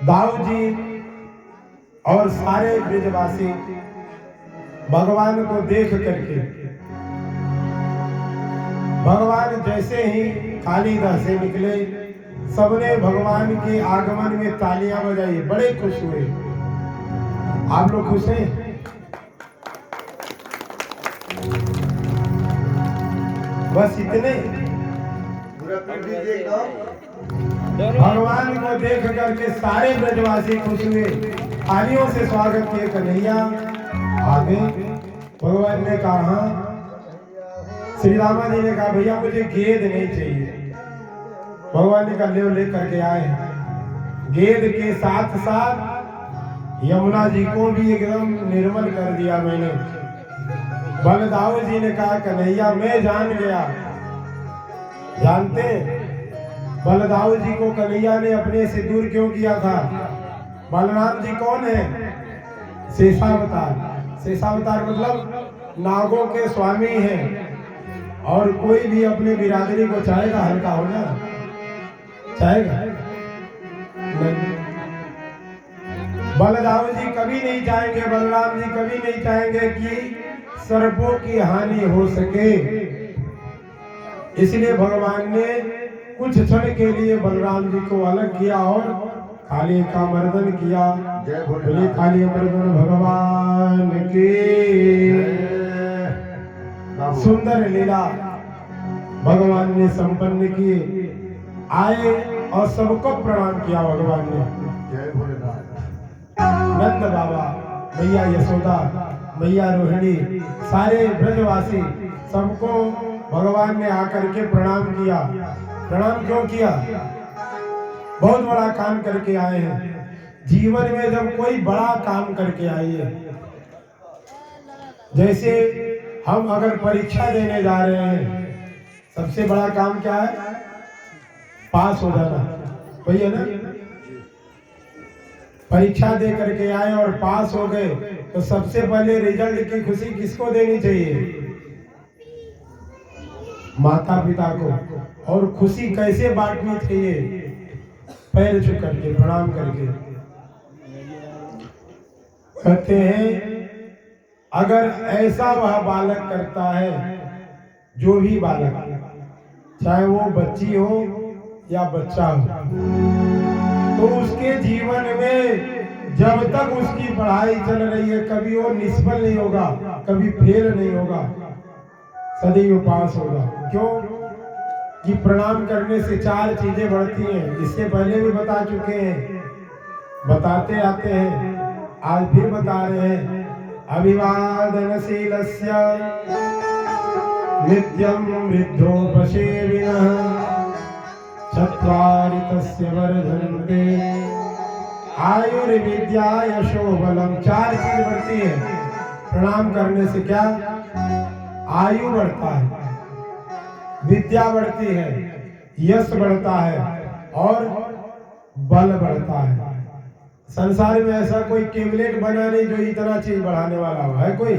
दाऊ जी और सारे ब्रजवासी भगवान को देख करके, भगवान जैसे ही कालीदा से निकले, सबने भगवान के आगमन में तालियां बजाई, बड़े खुश हुए। आप लोग खुश हैं? बस इतने। भगवान को देख करके सारे ब्रजवासी खुश हुए, तालियों से स्वागत किए। कन्हैया आगे। भगवान ने कहा, श्री रामा जी ने कहा, भैया मुझे गेंद नहीं चाहिए। भगवान ने कहा, ले ले करके आए। गेंद के साथ साथ यमुना जी को भी एकदम निर्मल कर दिया मैंने। बलदाऊ जी ने कहा, कन्हैया मैं जान गया। जानते बलदाऊ जी को कन्हैया ने अपने से दूर क्यों किया था? बलराम जी कौन है? शेषावतार। शेषावतार मतलब नागों के स्वामी हैं। और कोई भी अपने बिरादरी को चाहेगा हल्का होना? चाहेगा नहीं। बलदाऊ जी कभी नहीं चाहेंगे, बलराम जी कभी नहीं चाहेंगे कि सर्पों की हानि हो सके। इसलिए भगवान ने कुछ क्षण के लिए बलराम जी को अलग किया और काली का मर्दन किया। बोले काली मर्दन भगवान की। सुंदर लीला भगवान ने संपन्न की। आए और सबको प्रणाम किया भगवान ने। नंद बाबा, मैया यशोदा, मैया रोहिणी, सारे ब्रजवासी सबको भगवान ने आकर के प्रणाम किया। प्रणाम क्यों किया? बहुत बड़ा काम करके आए हैं। जीवन में जब कोई बड़ा काम करके आइए, जैसे हम अगर परीक्षा देने जा रहे हैं, सबसे बड़ा काम क्या है? पास हो जाना, वही है ना? परीक्षा दे करके आए और पास हो गए तो सबसे पहले रिजल्ट की खुशी किसको देनी चाहिए? माता पिता को। और खुशी कैसे बांटनी चाहिए? पैर छू करके, प्रणाम करके। कहते हैं अगर ऐसा वह बालक करता है, जो भी बालक, चाहे वो बच्ची हो या बच्चा हो, तो उसके जीवन में जब तक उसकी पढ़ाई चल रही है, कभी वो निष्फल नहीं होगा, कभी फेल नहीं होगा, सदैव पास होगा। क्यों? कि प्रणाम करने से 4 चीजें बढ़ती हैं। इससे पहले भी बता चुके हैं, बताते आते हैं, आज फिर बता रहे हैं। अभिवादनशीलस्य नित्यं वृद्धोपसेविनः चत्वारि तस्य वर्धन्ते आयुर्विद्या यशो बलम। 4 चीज बढ़ती है प्रणाम करने से। क्या? आयु बढ़ता है, विद्या बढ़ती है, यश बढ़ता है और बल बढ़ता है। संसार में ऐसा कोई टेबलेट बना नहीं जो इतना चीज बढ़ाने वाला हो, है कोई?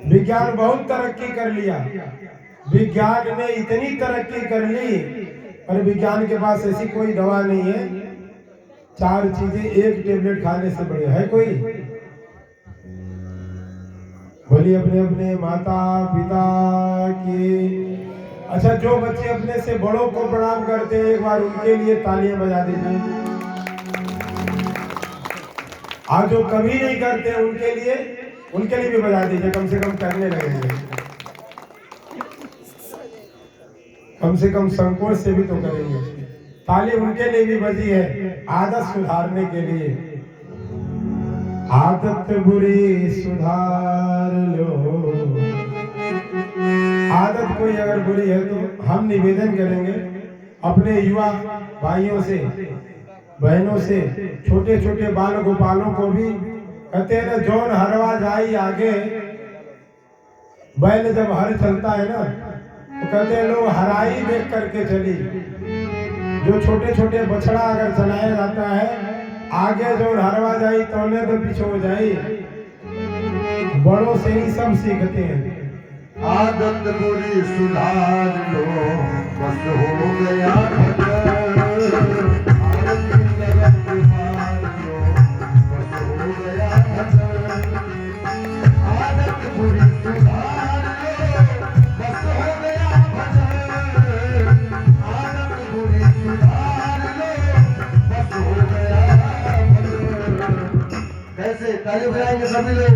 विज्ञान बहुत तरक्की कर लिया, विज्ञान ने इतनी तरक्की कर ली, पर विज्ञान के पास ऐसी कोई दवा नहीं है 4 चीजें एक टेबलेट खाने से बढ़े, है कोई? बोलिए अपने अपने माता पिता की। अच्छा, जो बच्चे अपने से बड़ों को प्रणाम करते हैं, एक बार उनके लिए तालियां बजा दीजिए। आज जो कभी नहीं करते उनके लिए भी बजा दीजिए, कम से कम करने लगेंगे। कम से कम संकोच से भी तो करेंगे। ताली उनके लिए भी बजी है, आदत सुधारने के लिए। आदत बुरी सुधार लो। आदत कोई अगर बुरी है तो हम निवेदन करेंगे अपने युवा भाइयों से, बहनों से, छोटे छोटे बाल गोपालों को भी। कहते हैं ना, जौन हरवा जाई आगे। बैल जब हर चलता है ना, तो कहते हैं लोग हराई देख करके चली। जो छोटे छोटे बछड़ा अगर चलाया जाता है, आगे जो हरवा जाई तौले तो पीछे हो जाई। बड़ों से ही सब सीखते हैं। आदत बुरी सुधार लो, बस हो गया भजन आरती लगन मारियो बस हो गया भजन आदत बुरी सुधार लो बस हो गया भजन आदत बुरी सुधार लो बस हो गया भजन। कैसे ताली बजाएंगे सभी लोग।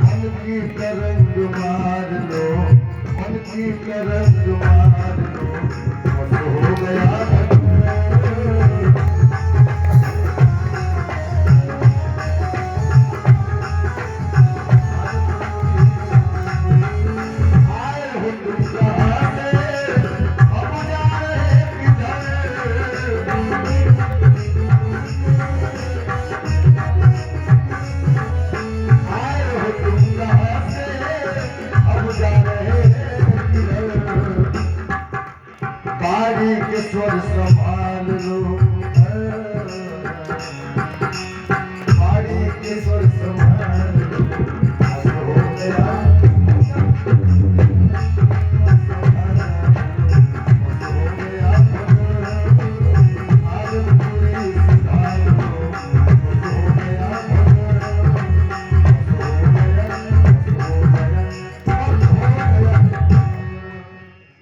मन की तरंग मार लो मन की तरंग मार लो बस हो गया भजन। आए हो तुम कहाँ से अब जा रहे किधर आए हो तुम कहाँ से अब जा रहे किधर बारी के स्वर संभाल लो बारी के स्वर संभाल लो बस हो गया बस हो गया भजन आदत बुरी सुधार लो बस हो गया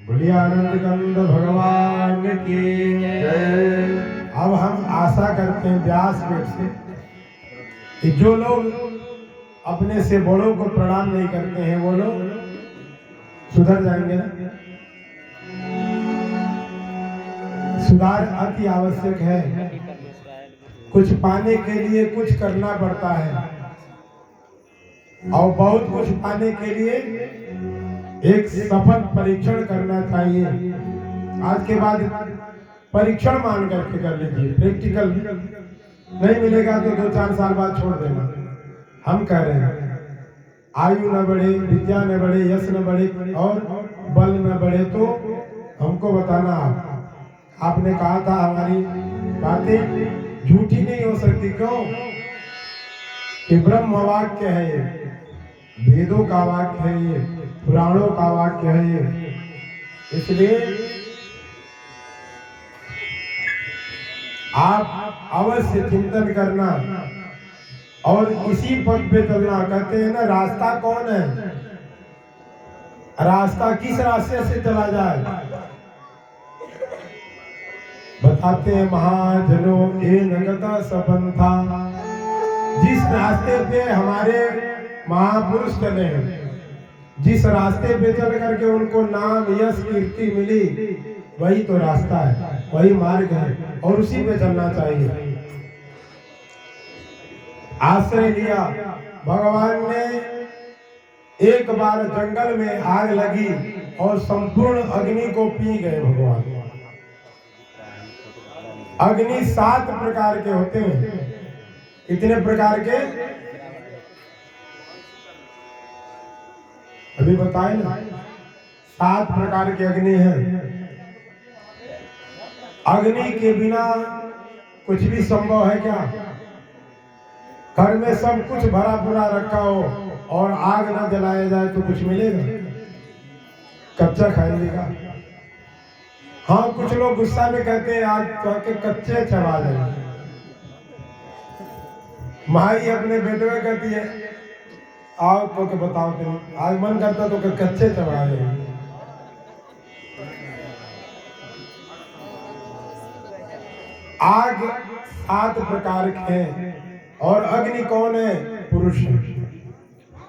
बोलिए आनंद कंद भगवान की जय। अब हम आशा करते हैं व्यासपीठ से कि जो लोग अपने से बड़ों को प्रणाम नहीं करते हैं वो लोग सुधर जाएंगे ना। सुधार अति आवश्यक है। कुछ पाने के लिए कुछ करना पड़ता है और बहुत कुछ पाने के लिए एक सफल परीक्षण करना चाहिए। आज के बाद परीक्षण मान करके कर लीजिए, प्रैक्टिकल नहीं मिलेगा तो 2-4 साल बाद छोड़ देना। हम कह रहे हैं आयु न बढ़े, विद्या न बढ़े, यश न बढ़े और बल न बढ़े तो हमको बताना। आपने कहा था हमारी बातें झूठी नहीं हो सकती। क्यों कि ब्रह्म वाक्य है ये, वेदों का वाक्य है ये, पुराणों का वाक्य है ये। इसलिए आप अवश्य चिंतन करना और इसी पद पे चलना। कहते हैं ना रास्ता कौन है, रास्ता किस रास्ते से चला जाए बताते हैं महाजनों ये नगता सपन था। जिस रास्ते पे हमारे महापुरुष चले हैं, जिस रास्ते पे चल करके उनको नाम यश कीर्ति मिली, वही तो रास्ता है, वही मार्ग है और उसी पे चलना चाहिए। आश्रय लिया भगवान ने। एक बार जंगल में आग लगी और संपूर्ण अग्नि को पी गए भगवान। अग्नि 7 प्रकार के होते हैं। कितने प्रकार के अभी बताए ना, 7 प्रकार की अग्नि है। अग्नि के बिना कुछ भी संभव है क्या? घर में सब कुछ भरा पूरा रखा हो और आग ना जलाया जाए तो कुछ मिलेगा? कच्चा खाएगा। हाँ, कुछ लोग गुस्सा में कहते हैं आज तो के कच्चे चबा लेंगे। माई अपने बेटे में कहती है आओ तो के बताओ तुम, आज मन करता तो के कच्चे चबा लेंगे। आग 7 प्रकार के हैं और अग्नि कौन है? पुरुष है।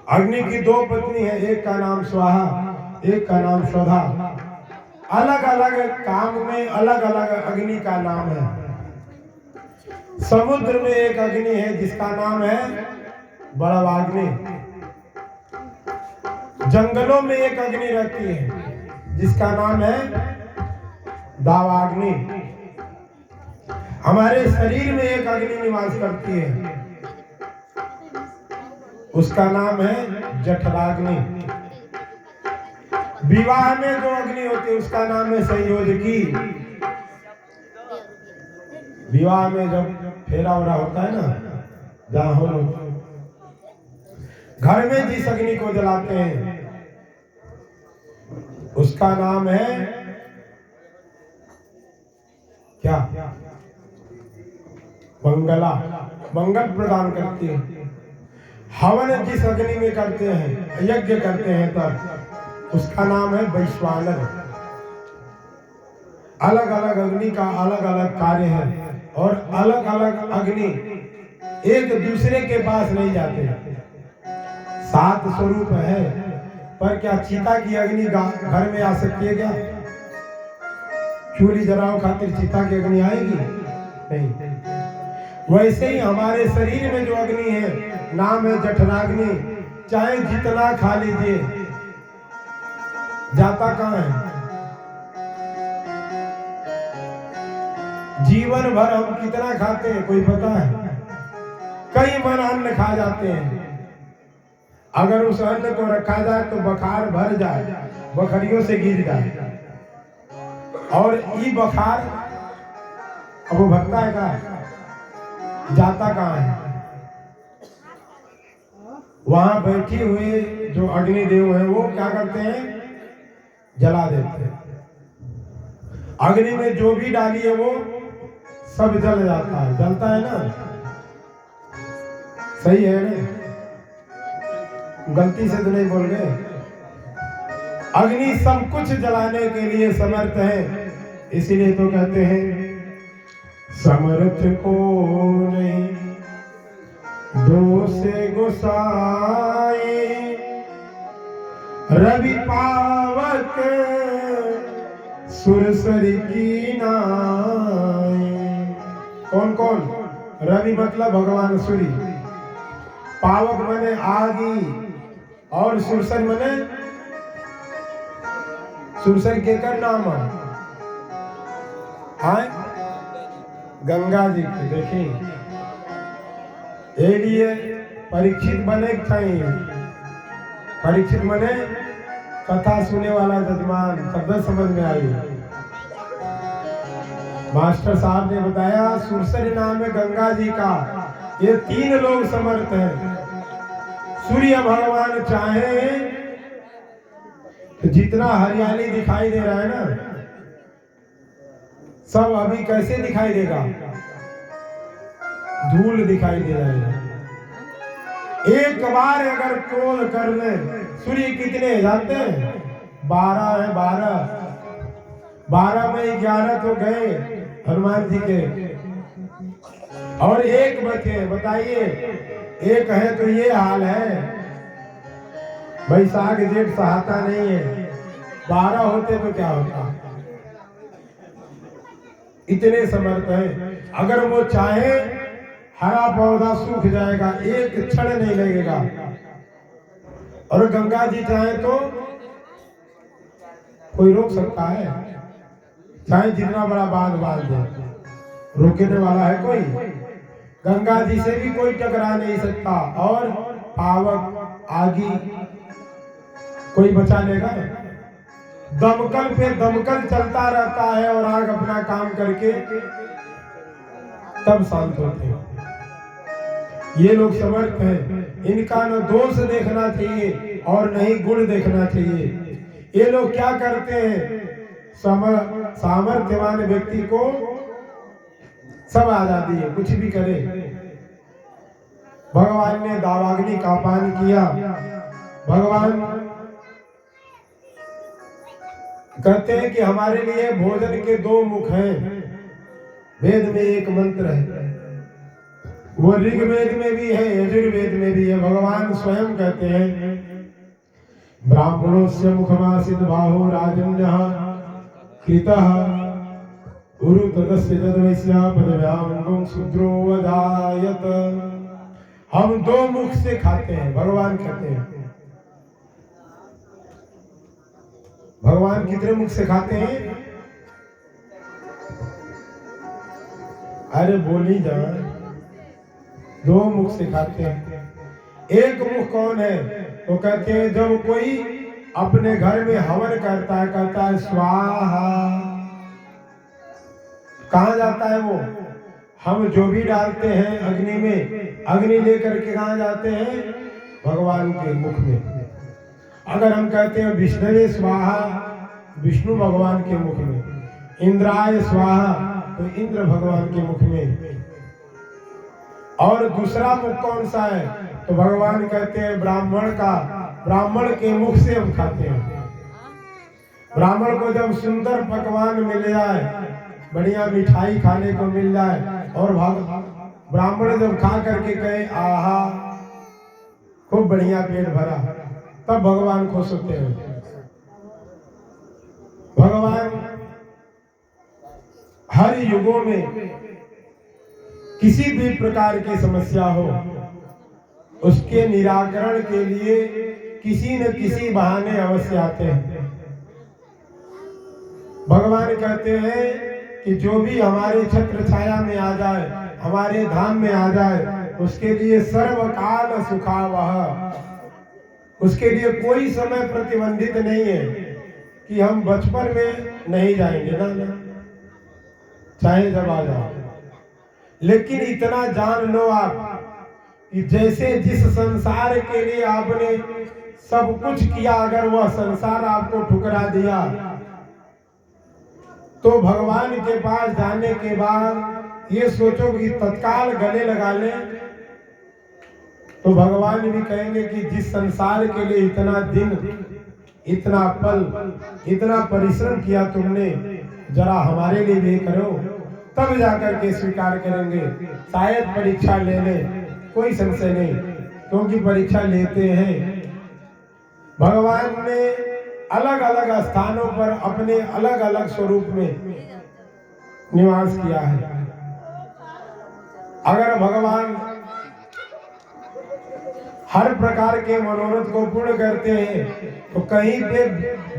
अग्नि की 2 पत्नी है, एक का नाम स्वाहा, एक का नाम स्वधा। अलग अलग काम में अलग अलग अग्नि का नाम है। समुद्र में एक अग्नि है जिसका नाम है बड़वाग्नि। जंगलों में एक अग्नि रहती है जिसका नाम है दावाग्नि। हमारे शरीर में एक अग्नि निवास करती है, उसका नाम है जठराग्नि। विवाह में जो अग्नि होती है उसका नाम है संयोजकी। विवाह में जब फेरा वरा होता है ना, जहां हो घर में जिस अग्नि को जलाते हैं उसका नाम है क्या? मंगला। मंगल प्रदान करती है। हवन जिस अग्नि में करते हैं, यज्ञ करते हैं, तब उसका नाम है वैश्वानर। अलग अलग अग्नि का अलग अलग कार्य है और अलग अलग अग्नि एक दूसरे के पास नहीं जाते। 7 स्वरूप है, पर क्या चीता की अग्नि घर में आ सकती है क्या? चूल्ही जलाओ खातिर चीता की अग्नि आएगी? नहीं। वैसे ही हमारे शरीर में जो अग्नि है, नाम है जठराग्नि। चाहे जितना खा लीजिए, जाता कहाँ है? जीवन भर हम कितना खाते हैं कोई पता है? कई मन अन्न खा जाते हैं। अगर उस अन्न को रखा जाए तो बखार भर जाए, बखरियों से गिर जाए। और ये बखार अब वो भरता है का? जाता कहाँ है? वहां बैठी हुए जो अग्निदेव है वो क्या करते हैं? जला देते हैं। अग्नि में जो भी डाली है वो सब जल जाता है। जलता है ना? सही है ना? गलती से तो नहीं बोल गए। अग्नि सब कुछ जलाने के लिए समर्थ है। इसीलिए तो कहते हैं समर्थ को नहीं दोष गोसाई, रवि पावक सुरसरी की नाई। कौन कौन? रवि मतलब भगवान सूर्य, पावक मने आगी, और सुरसर मने सुरसर के कर नाम है गंगा जी के। देखिए ये लिए परीक्षित बने चाहिए। परीक्षित मने कथा सुने वाला जजमान, शब्द समझ में आई। मास्टर साहब ने बताया सुरसर नाम है गंगा जी का। ये 3 लोग समर्थ हैं। सूर्य भगवान चाहे तो जितना हरियाली दिखाई दे रहा है ना, सब अभी कैसे दिखाई देगा? धूल दिखाई दे रहा है। एक बार अगर क्रोध कर ले, सूर्य कितने जानते हैं? 12 है। 12 में 11 तो गए हनुमान जी के, और 1 बचे। बताइए, 1 है तो ये हाल है। बैसाख जेठ सहाता नहीं है। 12 होते तो क्या होता? इतने समर्थ है। अगर वो चाहे हरा पौधा सूख जाएगा, एक क्षण नहीं लगेगा। और गंगा जी चाहे तो कोई रोक सकता है? चाहे जितना बड़ा बांध बांध दे, रोकने वाला है कोई? गंगा जी से भी कोई टकरा नहीं सकता। और पावक आगी कोई बचा लेगा? दमकल पे दमकल चलता रहता है और आग अपना काम करके तब शांत होते हैं। ये लोग समर्थ हैं। इनका न दोष देखना चाहिए और न ही गुण देखना चाहिए। ये लोग क्या करते हैं? सामर्थ्यवान व्यक्ति को सब आजादी है, कुछ भी करे। भगवान ने दावाग्नि का पान किया। भगवान कहते हैं कि हमारे लिए भोजन के 2 मुख हैं। वेद में एक मंत्र है, वो ऋग्वेद में भी है, यजुर्वेद में भी है। भगवान स्वयं कहते हैं ब्राह्मणों से मुखमासित बाहो राजन्यः कृतः उरु तदस्य तद्वैस्या पदव्यां शूद्रो वदायत। हम 2 मुख से खाते हैं। भगवान कहते हैं। भगवान कितने मुख से खाते हैं? अरे बोली जाए। 2 मुख से खाते हैं। एक मुख कौन है? तो कहते हैं जब कोई अपने घर में हवन करता है, कहता है स्वाहा। कहाँ जाता है वो? हम जो भी डालते हैं अग्नि में, अग्नि लेकर के कहाँ जाते हैं? भगवान के मुख में। अगर हम कहते हैं विष्णुवे स्वाहा, विष्णु भगवान के मुख में, इंद्राय स्वाहा तो इंद्र भगवान के मुख में। और दूसरा मुख कौन सा है? तो भगवान कहते हैं ब्राह्मण का, ब्राह्मण के मुख से हम खाते हैं। ब्राह्मण को जब सुंदर पकवान मिल जाए, बढ़िया मिठाई खाने को मिल जाए और ब्राह्मण जब खा करके कहे आहा खूब बढ़िया पेट भरा, तब भगवान खुश होते हैं। भगवान हर युगों में किसी भी प्रकार की समस्या हो, उसके निराकरण के लिए किसी न किसी बहाने अवश्य आते हैं। भगवान कहते हैं कि जो भी हमारे छत्र छाया में आ जाए, हमारे धाम में आ जाए, उसके लिए सर्वकाल सुखावह, उसके लिए कोई समय प्रतिबंधित नहीं है कि हम बचपन में नहीं जाएंगे ना, चाहे जब आ जाओ। लेकिन इतना जान लो आप कि जैसे जिस संसार के लिए आपने सब कुछ किया, अगर वह संसार आपको ठुकरा दिया, तो भगवान के पास जाने के बाद ये सोचो कि तत्काल गले लगा ले, तो भगवान भी कहेंगे कि जिस संसार के लिए इतना दिन, इतना पल, इतना परिश्रम किया तुमने, जरा हमारे लिए भी करो, तब जाकर के स्वीकार करेंगे। शायद परीक्षा ले ले, कोई संशय नहीं, क्योंकि परीक्षा लेते हैं। भगवान ने अलग अलग स्थानों पर अपने अलग अलग स्वरूप में निवास किया है। अगर भगवान हर प्रकार के मनोरथ को पूर्ण करते हैं, तो कहीं पे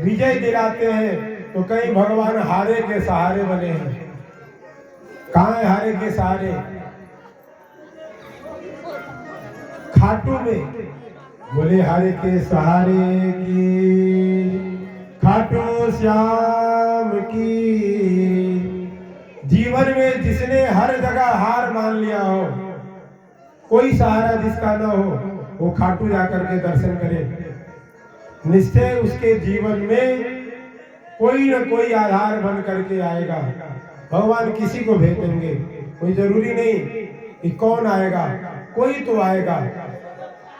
विजय दिलाते हैं, तो कहीं भगवान हारे के सहारे बने हैं। कहाँ है हारे के सहारे? खाटू में। बोले हारे के सहारे की, खाटू श्याम की। जीवन में जिसने हर जगह हार मान लिया हो, कोई सहारा जिसका न हो, वो खाटू जाकर के दर्शन करे। निश्चय उसके जीवन में कोई न कोई आधार बन करके आएगा। भगवान किसी को भेजेंगे, कोई जरूरी नहीं कि कौन आएगा, कोई तो आएगा।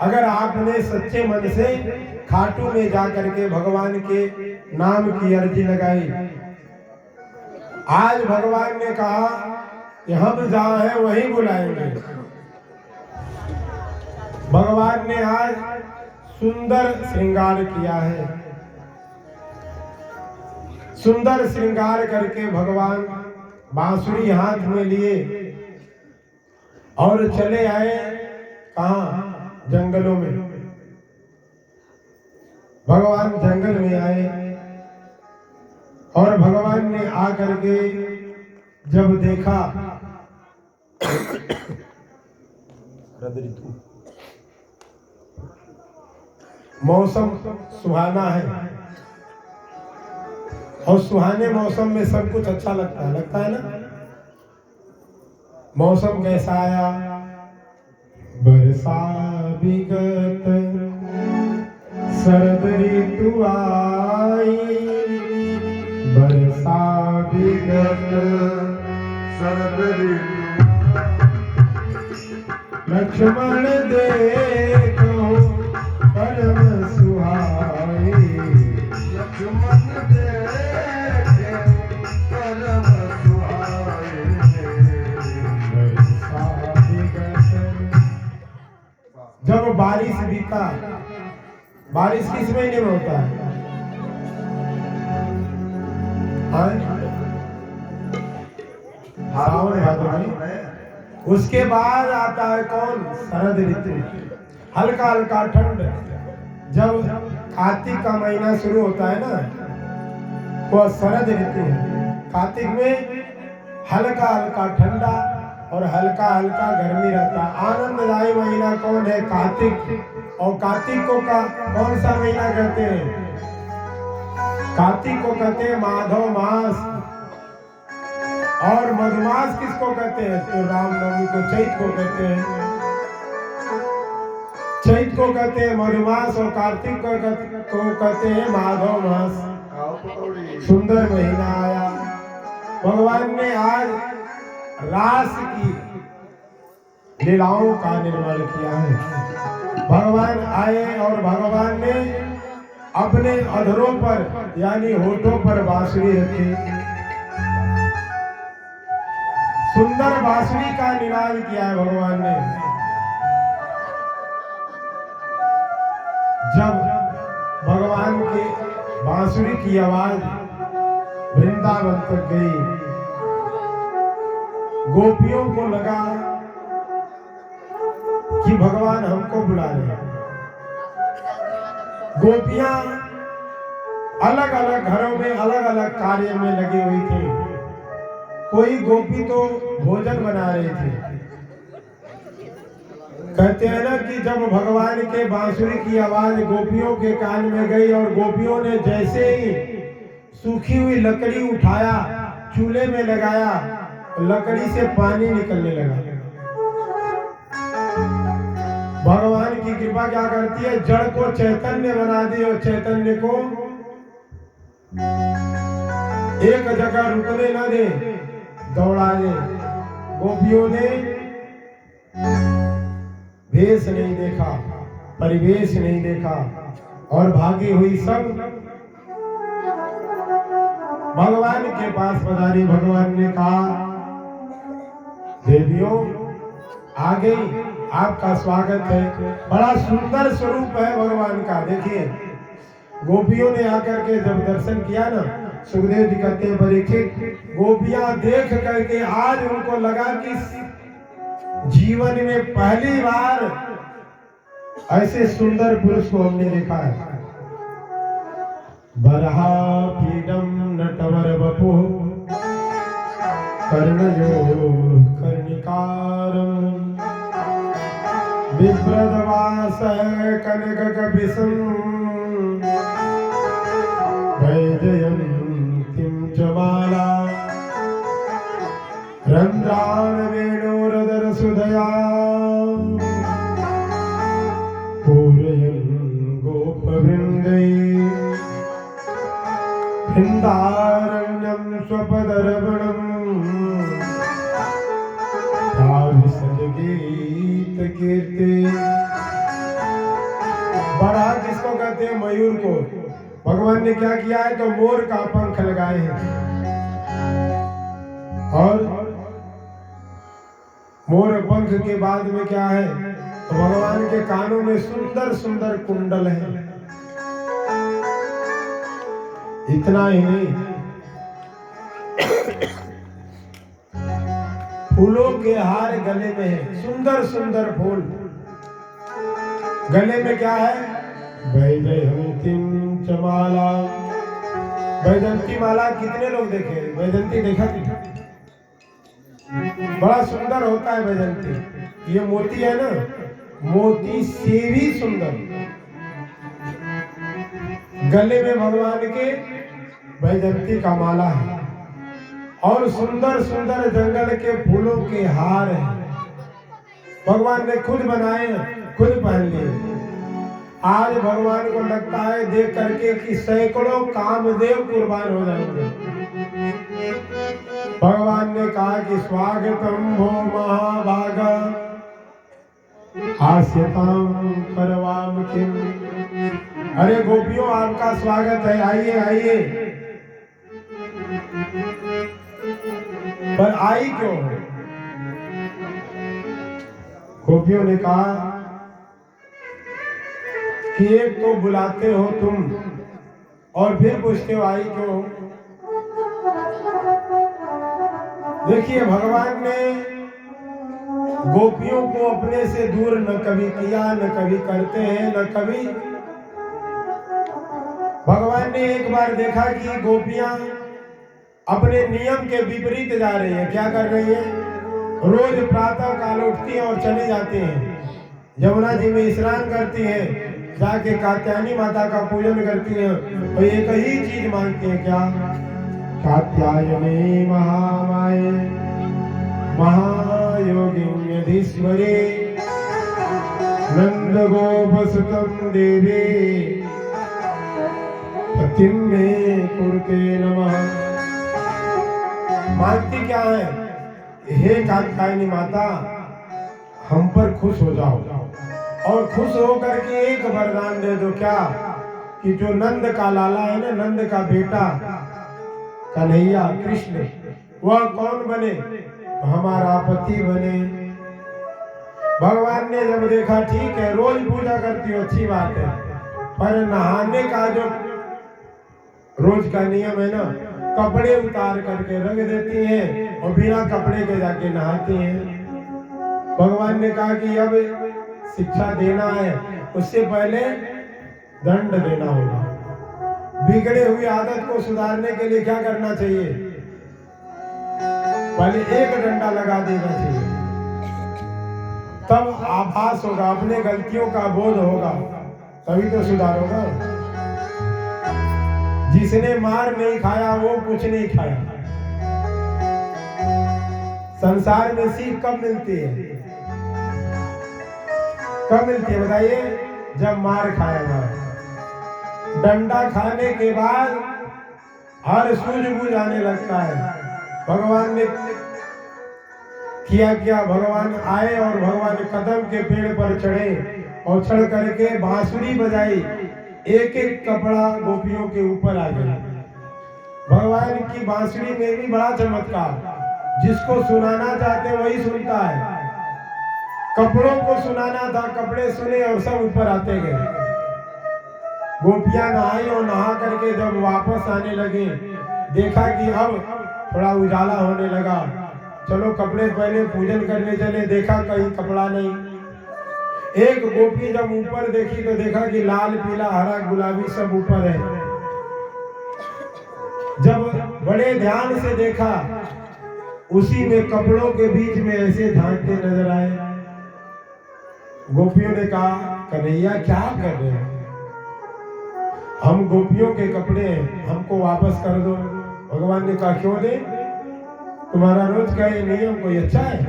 अगर आपने सच्चे मन से खाटू में जाकर के भगवान के नाम की अर्जी लगाई, आज भगवान ने कहा कि हम जहां हैं वहीं बुलाएंगे। भगवान ने आज सुंदर श्रृंगार किया है। सुंदर श्रृंगार करके भगवान बांसुरी हाथ में लिए और चले आए कहां? जंगलों में। भगवान जंगल में आए और भगवान ने आकर के जब देखा ऋतु, मौसम सुहाना है, और सुहाने मौसम में सब कुछ अच्छा लगता है ना। मौसम कैसा आया? बरसा विगत शरद ऋतु आई, बरसा विगत शरद ऋतु। लक्ष्मण देखो परम सुहाई, लक्ष्मण देखे परम सुहाए। बरसा विगत। जब बारिश बीता, बारिश किस महीने में होता है? सावन भादो में। उसके बाद आता है कौन? शरद ऋतु। हल्का हल्का ठंड। जब कार्तिक का महीना शुरू होता है ना, वह शरद ऋतु है। कार्तिक में हल्का हल्का ठंडा और हल्का हल्का गर्मी रहता है। आनंददायी महीना कौन है? कार्तिक। और कार्तिक को कौन सा महीना कहते हैं? कार्तिक को कहते हैं माधव मास। और मधुमास किसको कहते हैं? तो रामनवमी को चैत को कहते हैं। चैत को कहते हैं मधुमास और कार्तिक को कहते हैं माधव मास। सुंदर महीना आया, भगवान ने आज रास की लीलाओं का निर्माण किया है। भगवान आए और भगवान ने अपने अधरों पर यानी होठों पर बांसुरी रखी, सुंदर बांसुरी का निनाद किया है भगवान ने। जब भगवान के बांसुरी की आवाज वृंदावन तक गई, गोपियों को लगा कि भगवान हमको बुला रहे हैं। गोपियां अलग अलग घरों में अलग अलग कार्य में लगी हुई थी। कोई गोपी तो भोजन बना रही थी। कहते हैं ना कि जब भगवान के बांसुरी की आवाज गोपियों के कान में गई और गोपियों ने जैसे ही सूखी हुई लकड़ी उठाया, चूल्हे में लगाया, लकड़ी से पानी निकलने लगा। भगवान की कृपा क्या करती है, जड़ को चैतन्य बना दी और चैतन्य को एक जगह रुकने न दे, दौड़ा दे। गोपियों ने भेष नहीं देखा, परिवेश नहीं देखा और भागी हुई सब भगवान के पास पधारी। भगवान ने कहा, देवियों आ गई, आपका स्वागत है। बड़ा सुंदर स्वरूप है भगवान का। देखिए गोपियों ने आकर के जब दर्शन किया ना, सुखदेव जी कहते हैं, परीक्षित गोपियां देख करके आज उनको लगा कि जीवन में पहली बार ऐसे सुंदर पुरुष को हमने देखा है। बरहा पीडम नटवर बपु कर्णयो कर्णिकारम विप्रदवास कनक कपिसं वैजयन्तीं च माला रंध्रान वेणोरदर सुधया पूरयन् गोपवृन्दै वृन्दारण्यं स्वपदरवणम् गीत कीर्ति। बड़ा जिसको कहते हैं मयूर को भगवान ने क्या किया है, तो मोर का पंख लगाए हैं और मोर पंख के बाद में क्या है, तो भगवान के कानों में सुंदर सुंदर कुंडल है। इतना ही नहीं, फूलों के हार गले में है, सुंदर सुंदर फूल गले में क्या है, वैजयंतीं च माला। वैजयंती माला कितने लोग देखे, वैजयंती देखा नहीं? बड़ा सुंदर होता है वैजयंती। ये मोती है ना, मोती से भी सुंदर। गले में भगवान के वैजयंती का माला है और सुंदर सुंदर जंगल के फूलों के हार हैं। भगवान ने खुद बनाए, खुद पहन लिए। आज भगवान को लगता है देख करके कि सैकड़ों कामदेव कुर्बान हो जाएंगे। भगवान ने कहा कि स्वागतम भो महाभागा हास्यताम करवाम किम। अरे गोपियों आपका स्वागत है, आइए आइए। पर आई क्यों? गोपियों ने कहा कि एक तो बुलाते हो तुम और फिर पूछते हो आई क्यों। देखिए भगवान ने गोपियों को अपने से दूर न कभी किया, न कभी करते हैं, न कभी। भगवान ने एक बार देखा कि गोपियां अपने नियम के विपरीत जा रही है। क्या कर रही है, रोज प्रातः काल उठती हैं और चली जाती हैं, यमुना जी में स्नान करती हैं, जाके कात्यायनी माता का पूजन करती हैं और एक ही चीज मांगती हैं, क्या, कात्यायनी महामाये महायोगिन्यधीश्वरे नंद गोपसुतं देवी भक्तिं मे कुरुते नमः। मांगती क्या है? हे कात्यायनी माता, हम पर खुश हो जाओ और खुश होकर के एक वरदान दे दो। क्या? कि जो नंद का लाला है ना, नंद का बेटा कन्हैया कृष्ण, वह कौन बने? तो हमारा पति बने। भगवान ने जब देखा, ठीक है रोज पूजा करती हो, अच्छी बात है, पर नहाने का जो रोज का नियम है ना, कपड़े उतार करके रख देती हैं और बिना कपड़े के जाके नहाती हैं। भगवान ने कहा कि अब शिक्षा देना है, उससे पहले दंड देना होगा। बिगड़े हुई आदत को सुधारने के लिए क्या करना चाहिए? पहले एक डंडा लगा देना चाहिए, तब आभास होगा, अपने गलतियों का बोध होगा, तभी तो सुधार होगा। जिसने मार नहीं खाया वो कुछ नहीं खाया। संसार में सीख कब मिलती है? कब मिलती है बताइए? जब मार खाएगा। डंडा खाने के बाद हर सूझबूझ आने लगता है। भगवान ने किया क्या? भगवान आए और भगवान कदम के पेड़ पर चढ़े और चढ़ करके बांसुरी बजाई, एक एक कपड़ा गोपियों के ऊपर आ गया। भगवान की बांसुरी में भी बड़ा चमत्कार, जिसको सुनाना चाहते वही सुनता है। कपड़ों को सुनाना था, कपड़े सुने और सब ऊपर आते गए। गोपियां नहाई और नहा करके जब वापस आने लगे, देखा कि अब थोड़ा उजाला होने लगा, चलो कपड़े पहले पूजन करने चले, देखा कहीं कपड़ा नहीं। एक गोपी जब ऊपर देखी तो देखा कि लाल पीला हरा गुलाबी सब ऊपर है। जब बड़े ध्यान से देखा, उसी में कपड़ों के बीच में ऐसे झांकते नजर आए। गोपियों ने कहा, कन्हैया क्या कर रहे हो? हम गोपियों के कपड़े हैं, हमको वापस कर दो। भगवान ने कहा, क्यों दे? तुम्हारा रोज का ये नियम कोई अच्छा है?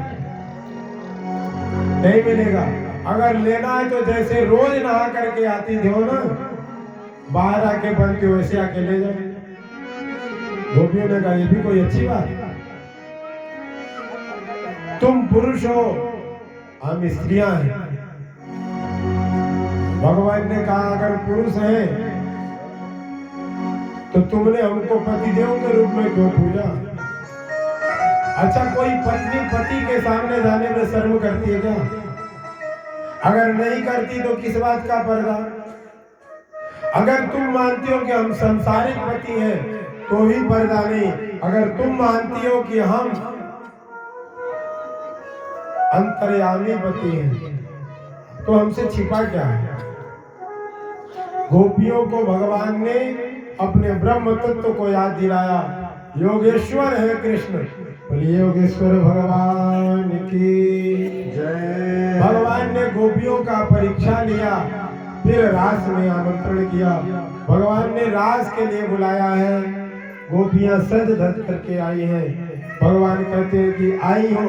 नहीं मिलेगा। अगर लेना है तो जैसे रोज नहा करके आती थी हो ना, बाहर आके बनती हो, वैसे आके ले जाओ। गोपियों ने कहा, ये भी कोई अच्छी बात? तुम पुरुष हो, हम स्त्रियां हैं। भगवान ने कहा, अगर पुरुष हैं तो तुमने हमको पतिदेव के रूप में क्यों पूजा? अच्छा, कोई पत्नी पति के सामने जाने में शर्म करती है क्या? अगर नहीं करती तो किस बात का पर्दा? अगर तुम मानती हो कि हम संसारिक पति हैं तो भी पर्दा नहीं। अगर तुम मानती हो कि हम अंतर्यामी पति हैं तो हमसे छिपा क्या है? गोपियों को भगवान ने अपने ब्रह्म तत्व को याद दिलाया। योगेश्वर है कृष्ण, बोलिए योगेश्वर भगवान की जय। भगवान ने गोपियों का परीक्षा लिया, फिर रास में आमंत्रण किया। भगवान ने रास के लिए बुलाया है। गोपियां सज धज करके आई हैं। भगवान कहते हैं कि आई हो,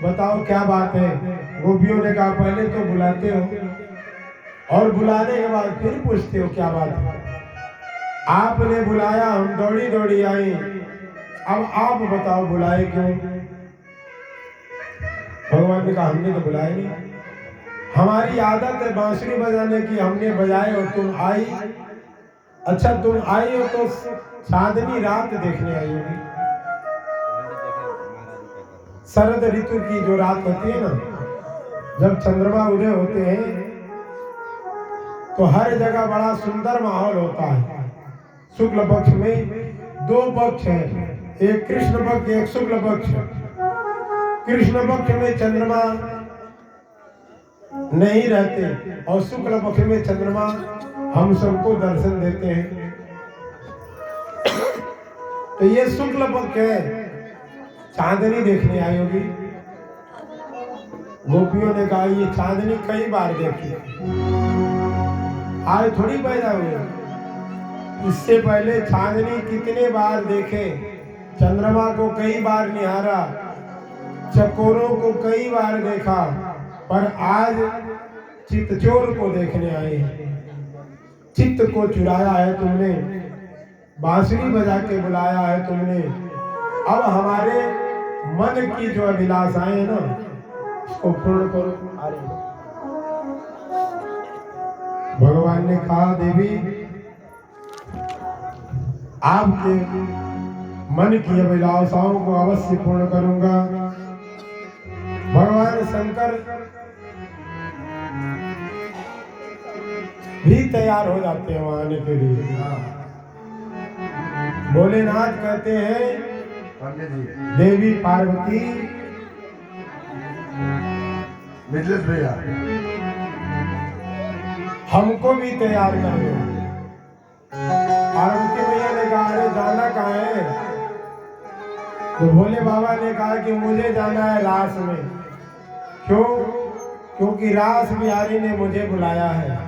बताओ क्या बात है? गोपियों ने कहा, पहले तो बुलाते हो और बुलाने के बाद फिर पूछते हो क्या बात है? आपने बुलाया, हम दौड़ी दौड़ी आई, अब आप बताओ बुलाए क्यों? भगवान ने कहा, हमने तो बुलाया नहीं, हमारी आदत है बांसुरी बजाने की, हमने बजाए और तुम आई। अच्छा, तुम आई हो तो चांदनी रात देखने आई होगी। शरद ऋतु की जो रात होती है ना, जब चंद्रमा उदय होते हैं तो हर जगह बड़ा सुंदर माहौल होता है। शुक्ल पक्ष में दो पक्ष हैं, एक कृष्ण पक्ष, एक शुक्ल पक्ष। कृष्ण पक्ष में चंद्रमा नहीं रहते और शुक्ल पक्ष में चंद्रमा हम सबको दर्शन देते हैं। तो ये शुक्ल पक्ष है, चांदनी देखने आई होगी। गोपियों ने कहा, ये चांदनी कई बार देखी, आज थोड़ी पैदा हुई। इससे पहले चांदनी कितने बार देखे, चंद्रमा को कई बार निहारा, चकोरों को कई बार देखा, पर आज चित्तचोर को देखने आए हैं। चित्त को चुराया है तुमने, बांसुरी बजा के बुलाया है तुमने, अब हमारे मन की जो अभिलाषाएं है ना उसको पूर्ण करो। अरे भगवान ने कहा देवी आपके मन की अभिलाषाओं को अवश्य पूर्ण करूंगा। भगवान शंकर भी तैयार हो जाते हैं वहां आने के लिए। भोलेनाथ कहते हैं पंडित जी, देवी पार्वती मिथिलेश भैया, हमको भी तैयार कर दो। पार्वती भैया ने कहा अरे जाना कहाँ है? तो भोले बाबा ने कहा कि मुझे जाना है रास में। क्यों? क्योंकि रास बिहारी ने मुझे बुलाया है।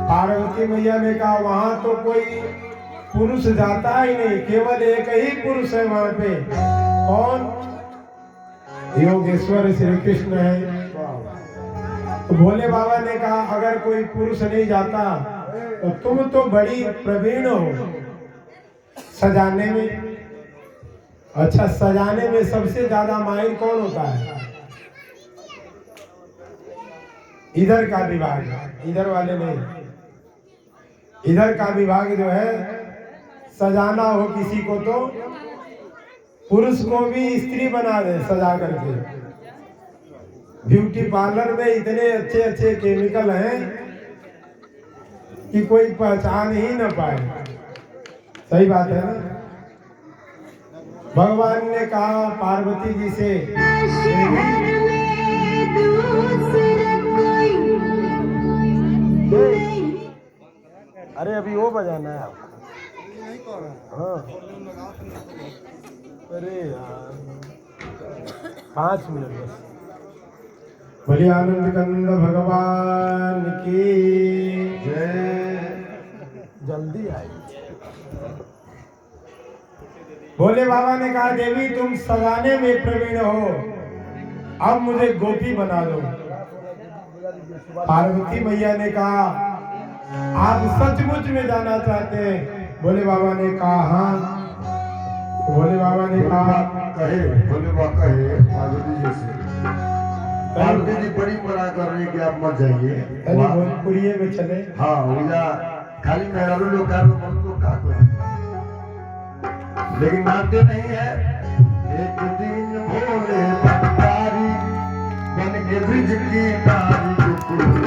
पार्वती मैया ने कहा वहां तो कोई पुरुष जाता ही नहीं, केवल एक ही पुरुष है वहां पे। कौन? योगेश्वर श्री कृष्ण है। तो भोले बाबा ने कहा अगर कोई पुरुष नहीं जाता तो तुम तो बड़ी प्रवीण हो सजाने में। अच्छा, सजाने में सबसे ज्यादा माहिर कौन होता है? इधर का विभाग, इधर वाले नहीं। इधर का विभाग जो है सजाना हो किसी को तो पुरुष को भी स्त्री बना दे सजा करके। ब्यूटी पार्लर में इतने अच्छे अच्छे केमिकल हैं कि कोई पहचान ही न पाए। सही बात है ना? भगवान ने कहा पार्वती जी से अरे अभी वो बजाना है आपको। हाँ अरे यार 5 मिनट बस। बोलिए आनंद कंद भगवान की जय। जल्दी आई। भोले बाबा ने कहा देवी तुम सजाने में प्रवीण हो, अब मुझे गोपी बना दो। पार्वती मैया ने कहा आप सचमुच में जाना चाहते हैं? भोले बाबा ने कहा हाँ। तो भोले बाबा ने कहा कहे, भोले बाबा कहे पार्वती जी से, पार्वती जी बड़ी मना कर रही है कि आप मत जाइए। तनी भोजपुरिये में चले। हाँ उजा खाली मेहरारू लोग का करें, लेकिन मानते नहीं है। एक दिन भोले भंडारी बन के ब्रिज की नारी